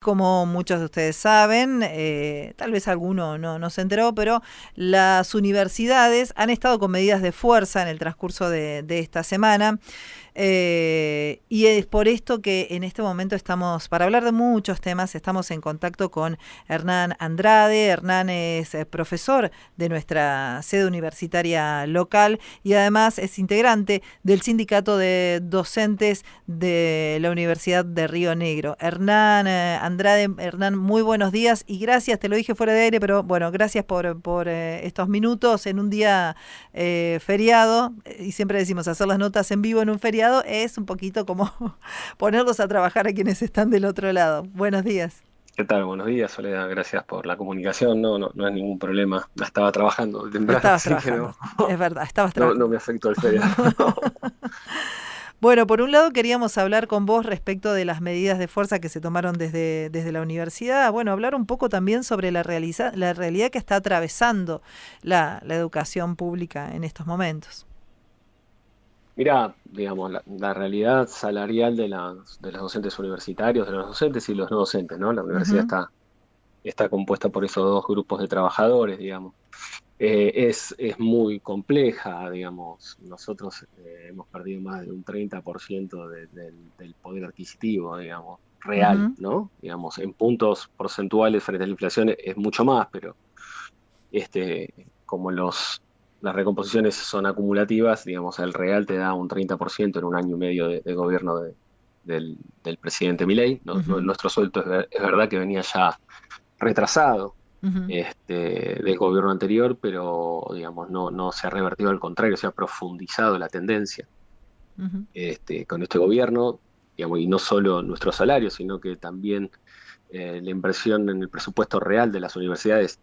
como muchos de ustedes saben, tal vez alguno no se enteró, pero las universidades han estado con medidas de fuerza en el transcurso de esta semana. Y es por esto que en este momento estamos, para hablar de muchos temas, estamos en contacto con Hernán Andrade. Hernán es profesor de nuestra sede universitaria local y además es integrante del sindicato de docentes de la Universidad de Río Negro. Hernán Andrade, Hernán, muy buenos días y gracias, te lo dije fuera de aire, pero bueno, gracias por estos minutos en un día feriado, y siempre decimos hacer las notas en vivo en un feriado es un poquito como ponerlos a trabajar a quienes están del otro lado. Buenos días. ¿Qué tal? Buenos días, Soledad. Gracias por la comunicación. No es ningún problema. La estaba trabajando de temprano, Estabas así que trabajando, es verdad, estabas no trabajando. me afectó el feriado. Bueno, por un lado queríamos hablar con vos respecto de las medidas de fuerza que se tomaron desde la universidad. Bueno, hablar un poco también sobre la realidad que está atravesando la educación pública en estos momentos. Mirá, digamos, la realidad salarial de los docentes universitarios, de los docentes y los no docentes, ¿no? La universidad Ujú, está compuesta por esos dos grupos de trabajadores, digamos. Es muy compleja, digamos. Nosotros hemos perdido más de un 30% del poder adquisitivo, digamos, real, ujú, ¿no? Digamos, en puntos porcentuales frente a la inflación es mucho más, pero como las recomposiciones son acumulativas, digamos, el real te da un 30% en un año y medio de gobierno del presidente Milei. ujú, Nuestro sueldo es verdad que venía ya retrasado ujú, del gobierno anterior, pero digamos, no se ha revertido, al contrario, se ha profundizado la tendencia ujú. con este gobierno, digamos, y no solo nuestros salarios, sino que también la inversión en el presupuesto real de las universidades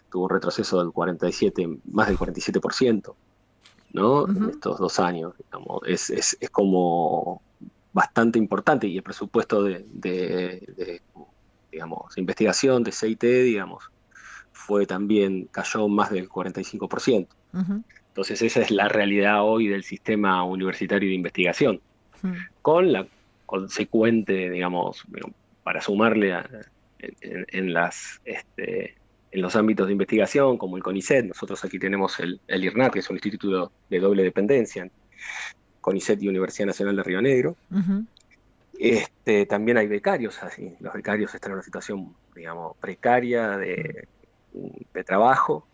tuvo un retroceso del 47, más del 47%, ¿no? En Ujú, estos 2 años, digamos, es como bastante importante, y el presupuesto digamos, investigación de CIT, digamos, cayó más del 45%. ujú, Entonces esa es la realidad hoy del sistema universitario de investigación, ujú. con la consecuente, digamos, para sumarle en en los ámbitos de investigación, como el CONICET. Nosotros aquí tenemos el IRNAP, que es un instituto de doble dependencia, CONICET y Universidad Nacional de Río Negro. Ujú, También hay becarios, así. Los becarios están en una situación, digamos, precaria de trabajo,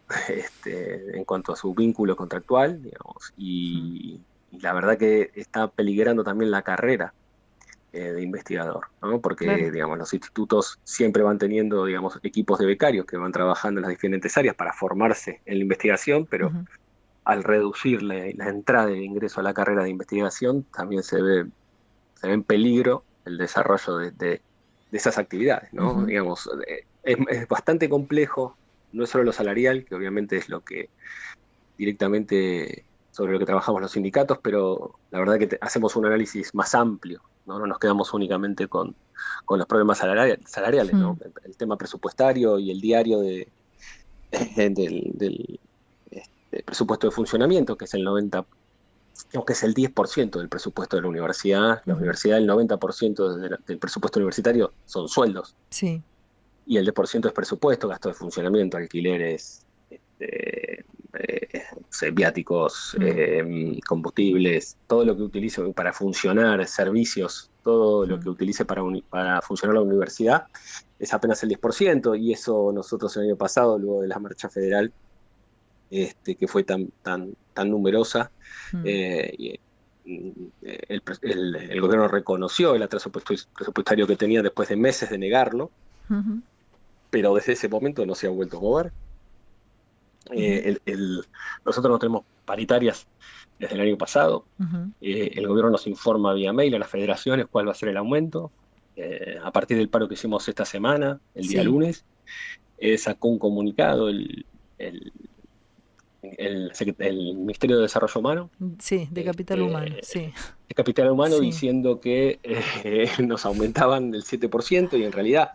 en cuanto a su vínculo contractual, digamos, ujú. y la verdad que está peligrando también la carrera de investigador, ¿no? Porque, Claro. digamos, los institutos siempre van teniendo, digamos, equipos de becarios que van trabajando en las diferentes áreas para formarse en la investigación, pero Ujú, al reducir la entrada de ingreso a la carrera de investigación, también se ve en peligro el desarrollo de esas actividades, ¿no? ujú. Digamos, es bastante complejo, no es solo lo salarial, que obviamente es lo que directamente sobre lo que trabajamos los sindicatos, pero la verdad que hacemos un análisis más amplio, ¿no? No nos quedamos únicamente con los problemas salariales, ¿no? Mm, El tema presupuestario y el diario del presupuesto de funcionamiento, que es el 90, creo que es el 10% del presupuesto de la universidad. La ujú. universidad, el 90% del presupuesto universitario son sueldos, Sí. y el 10% es presupuesto, gasto de funcionamiento, alquileres, no sé, viáticos, Mm, combustibles, todo lo que utilice para funcionar, servicios, todo lo que mm, utilice para funcionar la universidad, es apenas el 10%. Y eso nosotros el año pasado, luego de la marcha federal, que fue tan numerosa, mm. eh, el gobierno reconoció el atraso presupuestario que tenía después de meses de negarlo, Ujú, pero desde ese momento no se ha vuelto a mover. ujú, Eh, el- el- Nosotros no tenemos paritarias desde el año pasado. ujú, El gobierno nos informa vía mail a las federaciones cuál va a ser el aumento. A partir del paro que hicimos esta semana, el día sí. lunes, sacó un comunicado el, el Ministerio de Desarrollo Humano, Sí, de capital humano, este, sí. de Capital Humano, Sí. diciendo que nos aumentaban el 7%, y en realidad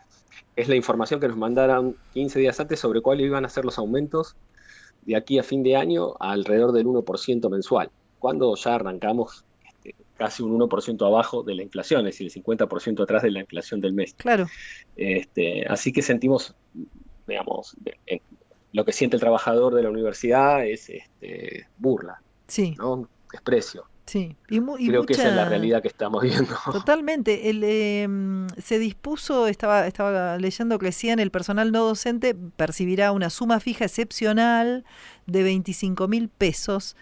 es la información que nos mandaron 15 días antes sobre cuáles iban a ser los aumentos de aquí a fin de año, alrededor del 1% mensual, cuando ya arrancamos. casi un 1% abajo de la inflación, es decir, el 50% atrás de la inflación del mes. Claro. Así que sentimos, digamos, lo que siente el trabajador de la universidad es burla, Sí, ¿no? Desprecio. sí. Y Creo que esa es la mucha... realidad que estamos viendo. Totalmente. Se dispuso, estaba leyendo que decían el personal no docente percibirá una suma fija excepcional de 25.000 pesos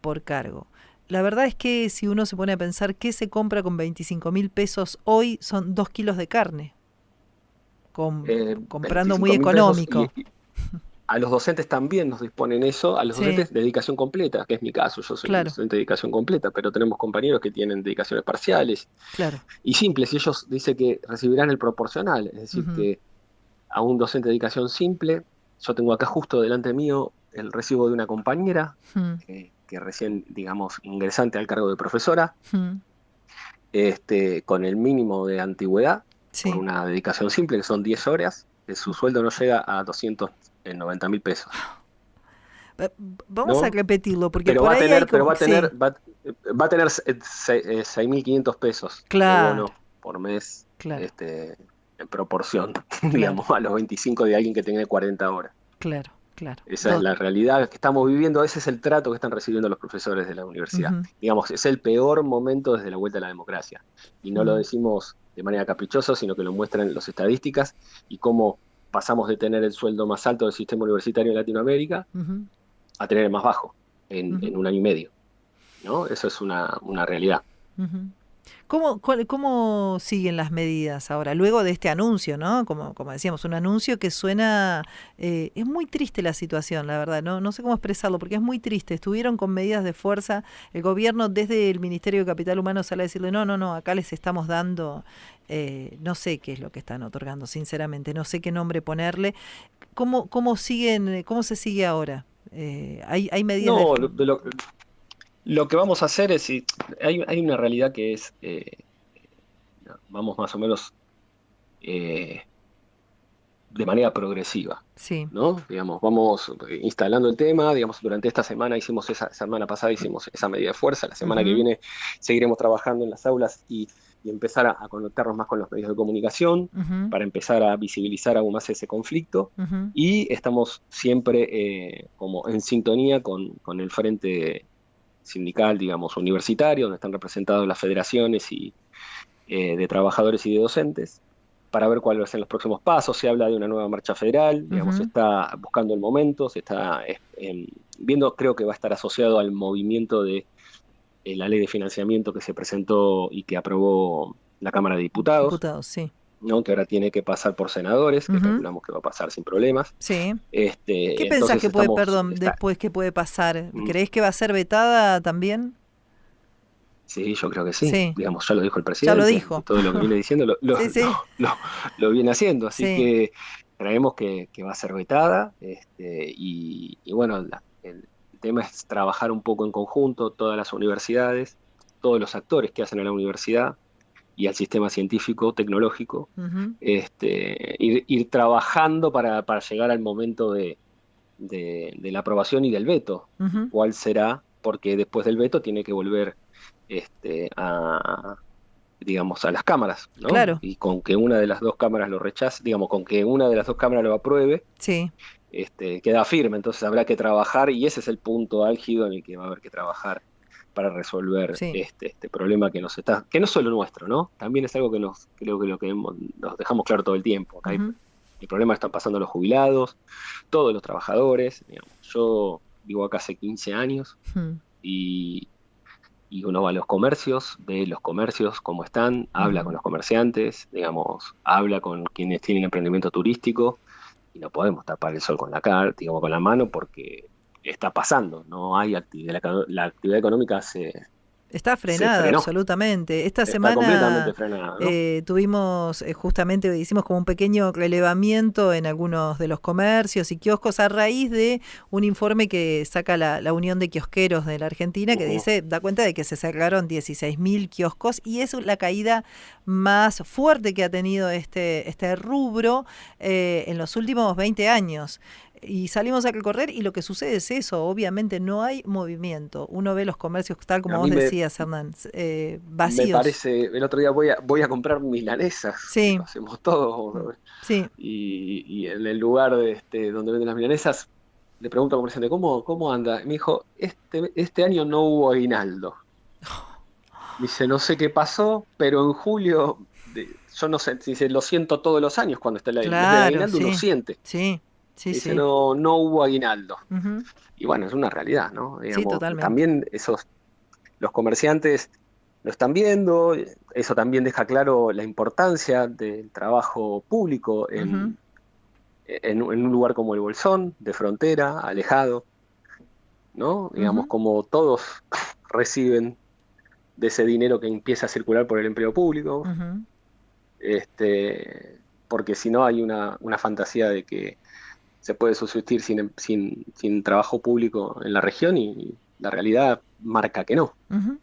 por cargo. La verdad es que si uno se pone a pensar qué se compra con 25.000 pesos hoy, son 2 kilos de carne, comprando muy 25.000 pesos económico. a los docentes también nos disponen eso, a los Sí, docentes de dedicación completa, que es mi caso, yo soy un claro, docente de dedicación completa, pero tenemos compañeros que tienen dedicaciones parciales claro. y simples, y ellos dicen que recibirán el proporcional, es decir, Ujú, que a un docente de dedicación simple, yo tengo acá justo delante mío el recibo de una compañera ujú, que recién, digamos, ingresante al cargo de profesora, ujú. con el mínimo de antigüedad, por Sí. una dedicación simple, que son 10 horas, que su sueldo no llega a 290.000 pesos, Vamos a ¿no? repetirlo, porque Pero por va a ahí hay tener, pero como... Sí, va a tener 6.500 pesos de claro, bono por mes, claro, en proporción, claro, digamos, a los 25 de alguien que tiene 40 horas. claro, claro. Esa es la realidad que estamos viviendo, ese es el trato que están recibiendo los profesores de la universidad. Ujú, Digamos, es el peor momento desde la vuelta a la democracia. Y no lo ujú, decimos de manera caprichosa, sino que lo muestran las estadísticas y cómo pasamos de tener el sueldo más alto del sistema universitario en Latinoamérica ujú, a tener el más bajo ujú, en un año y medio, ¿no? Eso es una realidad. ujú. ¿Cómo siguen las medidas ahora? Luego de este anuncio, ¿no? Como decíamos, un anuncio que suena... es muy triste la situación, la verdad. No sé cómo expresarlo, porque es muy triste. Estuvieron con medidas de fuerza. El gobierno desde el Ministerio de Capital Humano sale a decirle, no, acá les estamos dando... no sé qué es lo que están otorgando, sinceramente. No sé qué nombre ponerle. ¿Cómo siguen, cómo se sigue ahora? Hay medidas de... No, lo que vamos a hacer es, hay una realidad que es, vamos más o menos eh, de manera progresiva, Sí. ¿no? Digamos, vamos instalando el tema, digamos, durante esta semana esa semana pasada hicimos esa medida de fuerza, la semana que Ujú, viene seguiremos trabajando en las aulas y empezar a conectarnos más con los medios de comunicación ujú, para empezar a visibilizar aún más ese conflicto ujú, y estamos siempre como en sintonía con el frente sindical, digamos, universitario, donde están representadas las federaciones de trabajadores y de docentes, para ver cuáles van a ser los próximos pasos. Se habla de una nueva marcha federal, digamos, se ujú. está buscando el momento, se está viendo, creo que va a estar asociado al movimiento de la ley de financiamiento que se presentó y que aprobó la Cámara de Diputados, Diputados, sí. ¿no? Que ahora tiene que pasar por senadores, que Ujú, calculamos que va a pasar sin problemas. sí. ¿Qué pensás Entonces que puede, estamos, perdón, después qué puede pasar? mm, ¿Creés que va a ser vetada también? sí, yo creo que sí. Sí, Digamos, ya lo dijo el ya lo presidente y dijo. todo lo que viene diciendo Sí, sí, lo viene haciendo. Así sí. que creemos que va a ser vetada. Y bueno, el tema es trabajar un poco en conjunto, todas las universidades, todos los actores que hacen a la universidad y al sistema científico, tecnológico, Ujú, ir trabajando para llegar al momento de la aprobación y del veto. ¿Y ujú. cuál será? Porque después del veto tiene que volver digamos, a las cámaras, ¿no? Claro, Y con que una de las dos cámaras lo rechace, digamos, con que una de las dos cámaras lo apruebe, sí, queda firme. Entonces habrá que trabajar y ese es el punto álgido en el que va a haber que trabajar para resolver sí. este problema que no es solo nuestro, ¿no? También es algo que creo que nos dejamos claro todo el tiempo. Acá Ujú, el problema está pasando a los jubilados, todos los trabajadores. Digamos. Yo vivo acá hace 15 años ujú, y, y uno va a los comercios, ve los comercios cómo están, habla con ujú. los comerciantes, digamos, habla con quienes tienen emprendimiento turístico y no podemos tapar el sol con la cara, digamos, con la mano porque está pasando, no hay actividad, la actividad económica Está se frenada frenó, absolutamente. Esta está completamente semana frenada, ¿no? tuvimos justamente, hicimos como un pequeño relevamiento en algunos de los comercios y kioscos a raíz de un informe que saca la Unión de Kiosqueros de la Argentina que Ujú. dice, da cuenta de que se cerraron 16.000 kioscos y es la caída más fuerte que ha tenido este rubro en los últimos 20 años. Y salimos a correr y lo que sucede es eso, obviamente no hay movimiento. Uno ve los comercios, tal como A vos mí decías, Hernán, me vacíos. parece, el otro día voy a comprar milanesas, lo Sí, hacemos todos, sí, y en el lugar donde venden las milanesas, le pregunto al comerciante, ¿cómo anda? Y me dijo, este año no hubo aguinaldo. Me dice, no sé qué pasó, pero en julio, yo no sé, dice, lo siento todos los años cuando está el mes del claro, aguinaldo, uno sí, siente. sí, sí, Dice, sí. no hubo aguinaldo. Ujú. Y bueno, es una realidad, ¿no? Sí, Digamos, totalmente. también los comerciantes lo están viendo, eso también deja claro la importancia del trabajo público Ujú, en un lugar como el Bolsón, de frontera, alejado, ¿no? Digamos, ujú, como todos reciben de ese dinero que empieza a circular por el empleo público, ujú, porque si no hay una fantasía de que se puede subsistir sin trabajo público en la región y la realidad marca que no. ujú.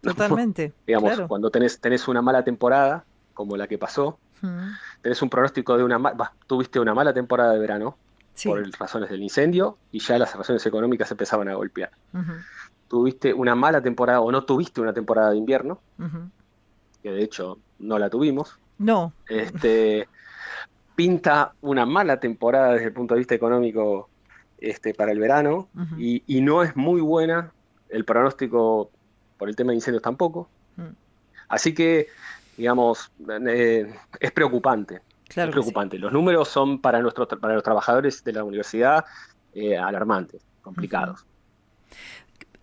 Totalmente, Digamos, claro. cuando tenés una mala temporada, como la que pasó, Ujú. tenés un pronóstico de tuviste una mala temporada de verano por Sí. razones del incendio y ya las razones económicas empezaban a golpear. Ujú, Tuviste una mala temporada o no tuviste una temporada de invierno, ujú. que de hecho no la tuvimos. No. Este, pinta una mala temporada desde el punto de vista económico para el verano Ujú, y no es muy buena el pronóstico por el tema de incendios tampoco. ujú. Así que, digamos, es preocupante, es Claro que sí. preocupante. Los números son para los trabajadores de la universidad alarmantes, Ujú. complicados.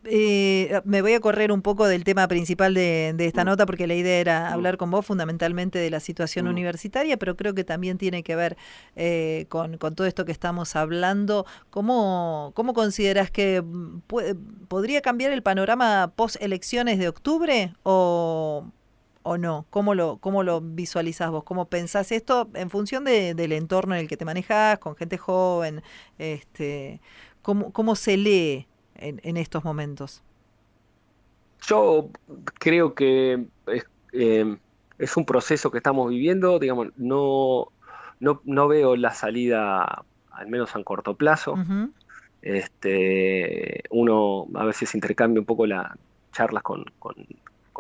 Me voy a correr un poco del tema principal de esta Mm, nota porque la idea era mm, hablar con vos fundamentalmente de la situación mm. universitaria, pero creo que también tiene que ver con todo esto que estamos hablando. ¿Cómo considerás que podría cambiar el panorama post elecciones de octubre o no? ¿Cómo lo visualizás vos? ¿Cómo pensás esto en función del entorno en el que te manejás, con gente joven? Este, ¿cómo se lee en estos momentos? Yo creo que es un proceso que estamos viviendo, digamos, no veo la salida, al menos a corto plazo. Ujú, Uno a veces intercambia un poco las charlas con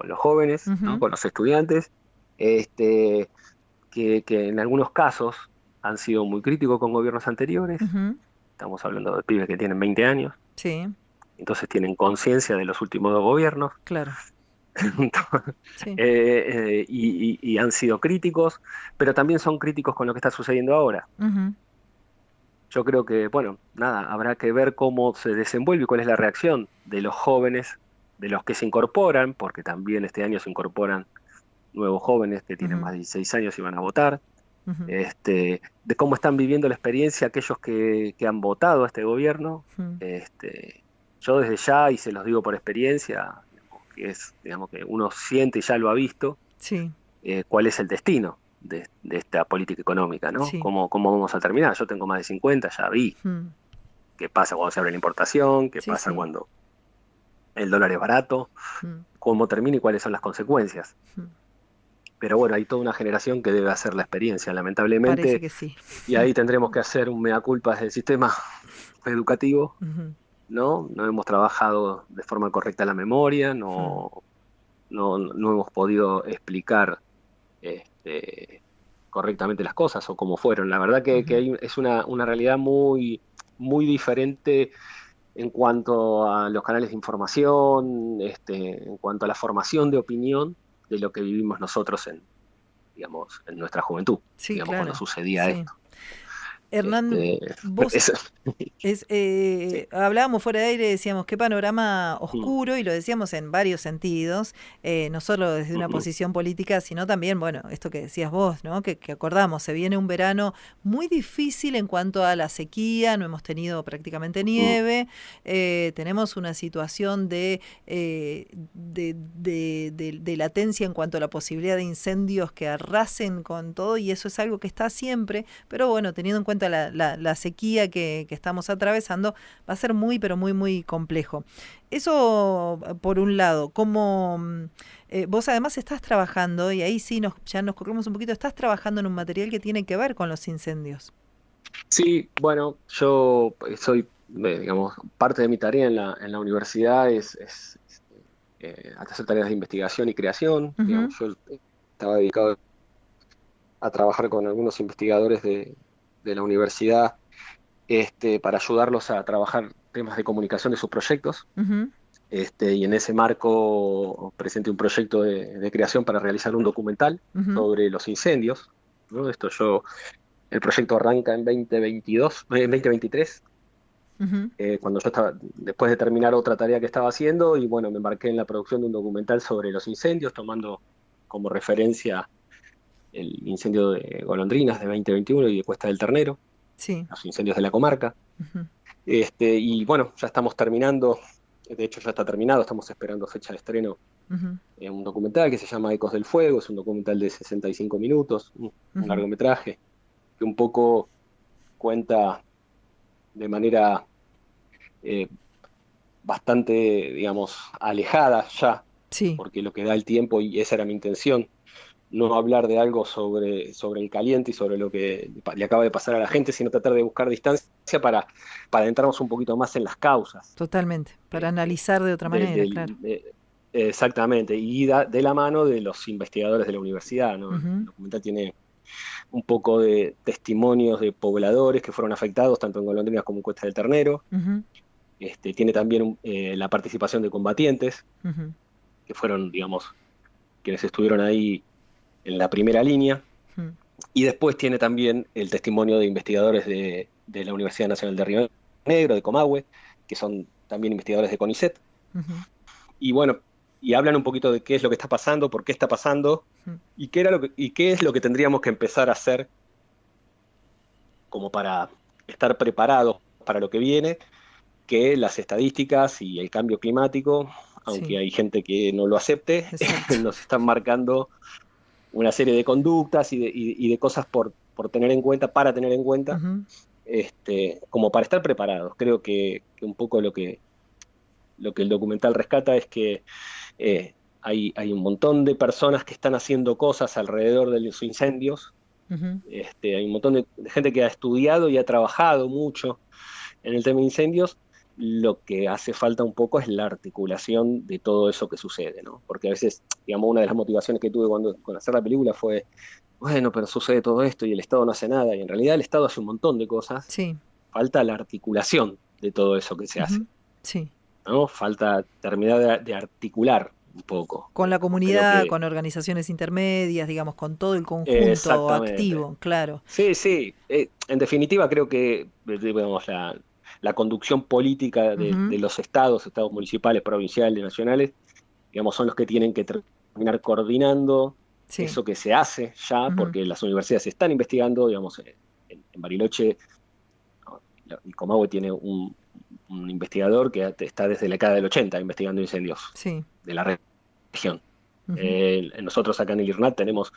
los jóvenes, ¿no? ujú, Con los estudiantes, este, que en algunos casos han sido muy críticos con gobiernos anteriores. ujú. Estamos hablando de pibes que tienen 20 años, Sí, entonces tienen conciencia de los últimos dos gobiernos. claro. Sí. Y han sido críticos, pero también son críticos con lo que está sucediendo ahora. Ujú, Yo creo que, bueno, nada, habrá que ver cómo se desenvuelve y cuál es la reacción de los jóvenes, de los que se incorporan, porque también este año se incorporan nuevos jóvenes que tienen ujú, más de 16 años y van a votar, ujú, de cómo están viviendo la experiencia aquellos que han votado a este gobierno. ujú. Yo desde ya, y se los digo por experiencia, digamos que uno siente y ya lo ha visto, Sí, cuál es el destino de esta política económica, ¿no? sí. ¿Cómo vamos a terminar? Yo tengo más de 50, ya vi Mm, qué pasa cuando se abre la importación, qué sí, pasa sí. cuando el dólar es barato, Mm, cómo termina y cuáles son las consecuencias. mm. Pero bueno, hay toda una generación que debe hacer la experiencia, Parece lamentablemente, que sí. y ahí tendremos que hacer un mea culpa del sistema educativo, Ujú, ¿no? No hemos trabajado de forma correcta la memoria, mm, no hemos podido explicar correctamente las cosas o cómo fueron. La verdad que ujú, es una realidad muy diferente en cuanto a los canales de información, en cuanto a la formación de opinión de lo que vivimos nosotros digamos, en nuestra juventud, sí, digamos, cuando claro. sucedía Sí. esto. Hernán, Este, vos es- sí. hablábamos fuera de aire, decíamos qué panorama Mm, oscuro, y lo decíamos en varios sentidos, no solo desde una mm, posición política, sino también, bueno, esto que decías vos, ¿no? Que acordamos, se viene un verano muy difícil en cuanto a la sequía, no hemos tenido prácticamente mm, nieve, tenemos una situación de latencia en cuanto a la posibilidad de incendios que arrasen con todo, y eso es algo que está siempre, pero bueno, teniendo en cuenta la sequía que estamos atravesando, va a ser muy, pero muy, muy complejo. Eso por un lado, vos además estás trabajando, y ahí sí ya nos corremos un poquito, estás trabajando en un material que tiene que ver con los incendios. Sí, bueno, yo soy, digamos, parte de mi tarea en la universidad es hacer tareas de investigación y creación. Ujú, Digamos, yo estaba dedicado a trabajar con algunos investigadores de la universidad para ayudarlos a trabajar temas de comunicación de sus proyectos. ujú, Y en ese marco presenté un proyecto de creación para realizar un documental ujú, sobre los incendios, ¿no? El proyecto arranca en 2022, en 2023, ujú. cuando yo estaba, después de terminar otra tarea que estaba haciendo, y bueno, me embarqué en la producción de un documental sobre los incendios, tomando como referencia el incendio de Golondrinas de 2021 y de Cuesta del Ternero, Sí. los incendios de la comarca. Ujú, Y bueno, ya estamos terminando, de hecho ya está terminado, estamos esperando fecha de estreno ujú, en un documental que se llama Ecos del Fuego, es un documental de 65 minutos, un ujú. largometraje, que un poco cuenta de manera eh, bastante, digamos, alejada ya, Sí, porque lo que da el tiempo, y esa era mi intención, no hablar de algo sobre el caliente y sobre lo que le acaba de pasar a la gente, sino tratar de buscar distancia para adentrarnos un poquito más en las causas. totalmente. Para este, analizar de otra de- manera, del- claro. de- Exactamente, y de la mano de los investigadores de la universidad, ¿no? El Ujú, documental tiene un poco de testimonios de pobladores que fueron afectados, tanto en Golondrinas como en Cuesta del Ternero. ujú, Tiene también la participación de combatientes, ujú, que fueron, digamos, quienes estuvieron ahí en la primera línea. ujú, Y después tiene también el testimonio de investigadores de la Universidad Nacional de Río Negro, de Comahue, que son también investigadores de CONICET. ujú, Y bueno, y hablan un poquito de qué es lo que está pasando, por qué está pasando, ujú. y qué es lo que tendríamos que empezar a hacer como para estar preparados para lo que viene, que las estadísticas y el cambio climático, aunque Sí, hay gente que no lo acepte, exacto. nos están marcando una serie de conductas y de cosas por tener en cuenta, para tener en cuenta, Ujú, como para estar preparados. Creo que un poco lo que el documental rescata es que hay un montón de personas que están haciendo cosas alrededor de los incendios. ujú. Hay un montón de gente que ha estudiado y ha trabajado mucho en el tema de incendios. Lo que hace falta un poco es la articulación de todo eso que sucede, ¿no? Porque a veces, digamos, una de las motivaciones que tuve con hacer la película fue, bueno, pero sucede todo esto y el Estado no hace nada. Y en realidad el Estado hace un montón de cosas. Sí. Falta la articulación de todo eso que se hace, Ujú, sí. ¿no? Falta terminar de articular un poco, Con la digamos. Creo comunidad, que con organizaciones intermedias, digamos, con todo el conjunto exactamente. activo, claro. Sí, sí. En definitiva, creo que digamos, la conducción política Ujú, de los estados, estados municipales, provinciales, nacionales, digamos, son los que tienen que terminar coordinando sí. eso que se hace ya, Ujú, porque las universidades están investigando, digamos, en Bariloche, ¿no? Y Comahue tiene un investigador que está desde la década del 80 investigando incendios sí. de la región. Ujú, Nosotros acá en el IRNAT tenemos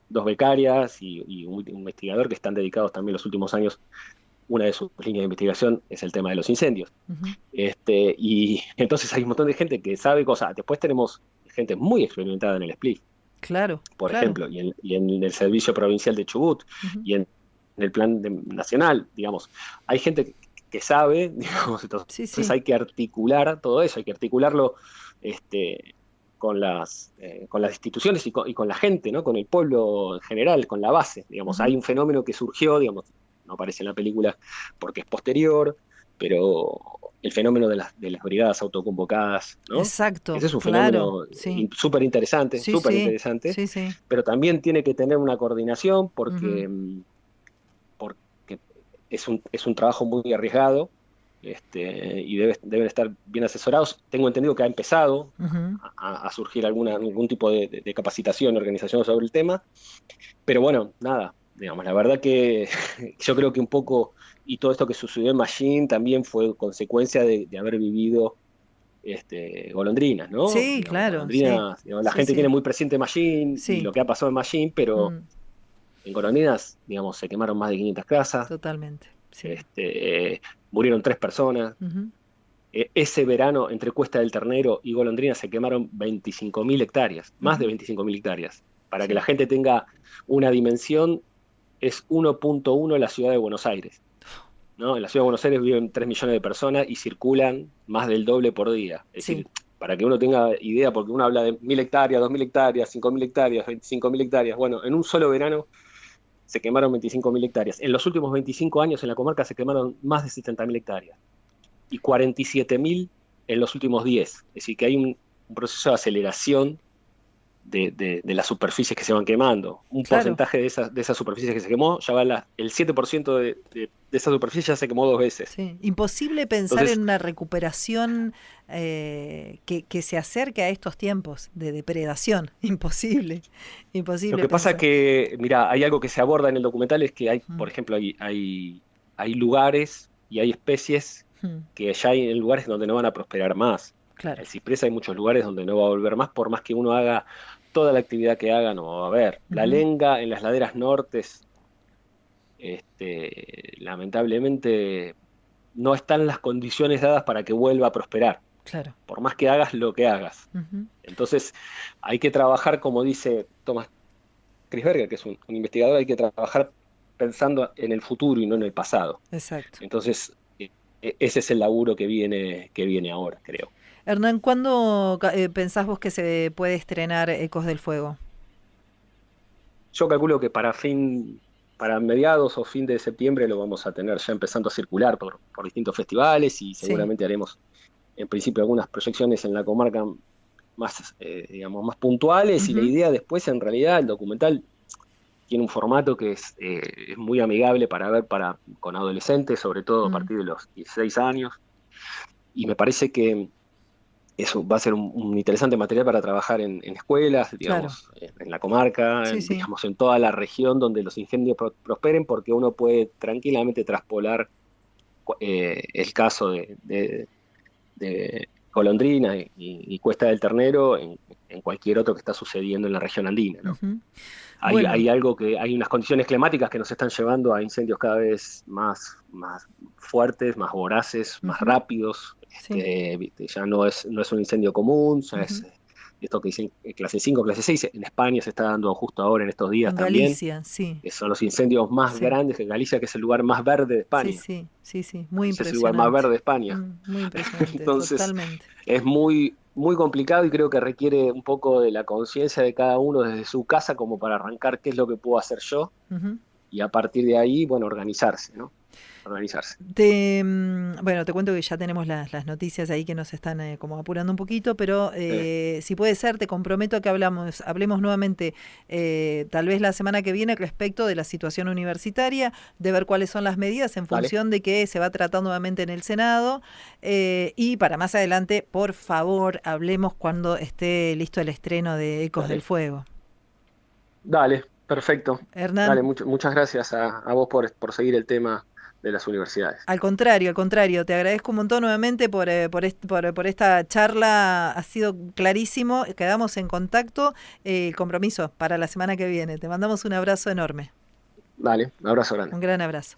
dos becarias y un investigador que están dedicados también los últimos años. Una de sus líneas de investigación es el tema de los incendios. ujú. Y entonces hay un montón de gente que sabe cosas. Después tenemos gente muy experimentada en el SPLIF, Claro, por claro. ejemplo, y en el Servicio Provincial de Chubut, Ujú. y en el Plan Nacional, digamos. Hay gente que sabe, digamos, Sí, entonces sí. hay que articular todo eso, hay que articularlo este, con las instituciones y con la gente, ¿no? Con el pueblo en general, con la base, digamos. Hay Ujú. un fenómeno que surgió, digamos, no aparece en la película porque es posterior, pero el fenómeno de las brigadas autoconvocadas, ¿no? Exacto, Ese es un claro. fenómeno Sí. Sí, súper sí. interesante, Sí, sí. pero también tiene que tener una coordinación Ujú, porque es un trabajo muy arriesgado, y deben estar bien asesorados. Tengo entendido que ha empezado ujú. a surgir algún tipo de capacitación, organización sobre el tema, pero bueno, nada, digamos, la verdad que yo creo que un poco, y todo esto que sucedió en Machín también fue consecuencia de haber vivido Golondrinas, ¿no? Sí, Digamos, claro, sí. Golondrinas, digamos, la Sí, gente tiene sí. muy presente Machín y Sí. lo que ha pasado en Machín, pero Mm, en Golondrinas, digamos, se quemaron más de 500 casas, totalmente. Sí. murieron 3 personas. Ujú, Ese verano, entre Cuesta del Ternero y Golondrinas, se quemaron 25.000 hectáreas, más de ujú. 25.000 hectáreas, para que la Sí. gente tenga una dimensión. es 1.1 la ciudad de Buenos Aires, ¿no? En la ciudad de Buenos Aires viven 3 millones de personas y circulan más del doble por día. Es Sí. decir, para que uno tenga idea, porque uno habla de 1.000 hectáreas, 2.000 hectáreas, 5.000 hectáreas, 25.000 hectáreas. Bueno, en un solo verano se quemaron 25.000 hectáreas. En los últimos 25 años en la comarca se quemaron más de 70.000 hectáreas y 47.000 en los últimos 10. Es decir, que hay un proceso de aceleración de las superficies que se van quemando. Un Claro. porcentaje de esas superficies que se quemó, ya va el 7% de esa superficie ya se quemó 2 veces. Sí, imposible pensar en Entonces, una recuperación que se acerque a estos tiempos de depredación. Imposible, lo imposible que pasa pensar. que, mira, hay algo que se aborda en el documental, es que hay, Mm, por ejemplo, hay lugares y hay especies mm, que ya hay en lugares donde no van a prosperar más. claro. El ciprés hay muchos lugares donde no va a volver más, por más que uno haga toda la actividad que haga, no va a haber. La Ujú, lenga en las laderas nortes, lamentablemente, no están las condiciones dadas para que vuelva a prosperar, claro. por más que hagas lo que hagas. Ujú, Entonces, hay que trabajar, como dice Thomas Krisberger, que es un investigador, hay que trabajar pensando en el futuro y no en el pasado. exacto. Entonces, ese es el laburo que viene ahora, creo. Hernán, ¿cuándo pensás vos que se puede estrenar Ecos del Fuego? Yo calculo que para mediados o fin de septiembre lo vamos a tener ya empezando a circular por distintos festivales y Sí. seguramente haremos en principio algunas proyecciones en la comarca más, digamos, más puntuales, y la Ujú, idea después, en realidad, el documental tiene un formato que es muy amigable para ver con adolescentes, sobre todo a mm, partir de los 16 años, y me parece que eso va a ser un interesante material para trabajar en escuelas, claro. digamos, en la comarca, Sí, sí. digamos, en toda la región donde los incendios prosperen, porque uno puede tranquilamente traspolar el caso de Golondrina y Cuesta del Ternero en cualquier otro que está sucediendo en la región andina, ¿no? Ujú. Bueno. Hay unas condiciones climáticas que nos están llevando a incendios cada vez más fuertes, más voraces, más Ujú, rápidos. sí. Viste, ya no es un incendio común, ya es Ujú. esto que dicen clase 5, clase 6. En España se está dando justo ahora en estos días En también, Galicia, sí. que son los incendios más Sí. grandes en Galicia, que es el lugar más verde de Sí, España. sí, sí, sí, muy Galicia es el lugar más impresionante. verde de España. Muy impresionante, Entonces, totalmente. es muy complicado y creo que requiere un poco de la conciencia de cada uno desde su casa como para arrancar qué es lo que puedo hacer yo Ujú. y a partir de ahí, bueno, organizarse, ¿no? Organizarse. Bueno, te cuento que ya tenemos las noticias ahí que nos están como apurando un poquito, pero Eh, si puede ser, te comprometo a que hablemos nuevamente tal vez la semana que viene respecto de la situación universitaria, de ver cuáles son las medidas en Dale, función de que se va a tratar nuevamente en el Senado y para más adelante, por favor, hablemos cuando esté listo el estreno de Ecos del dale, Fuego. dale, perfecto. Dale, Hernán. muchas gracias a vos por seguir el tema de las universidades. Al contrario, te agradezco un montón nuevamente por esta charla, ha sido clarísimo, quedamos en contacto, el compromiso para la semana que viene. Te mandamos un abrazo enorme, Dale, un abrazo grande. un gran abrazo.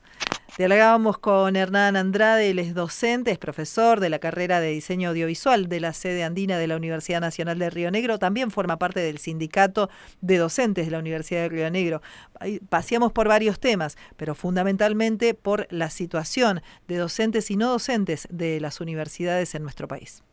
Dialogábamos con Hernán Andrade, él es docente, es profesor de la carrera de diseño audiovisual de la sede andina de la Universidad Nacional de Río Negro, también forma parte del sindicato de docentes de la Universidad de Río Negro. Ahí paseamos por varios temas, pero fundamentalmente por la situación de docentes y no docentes de las universidades en nuestro país.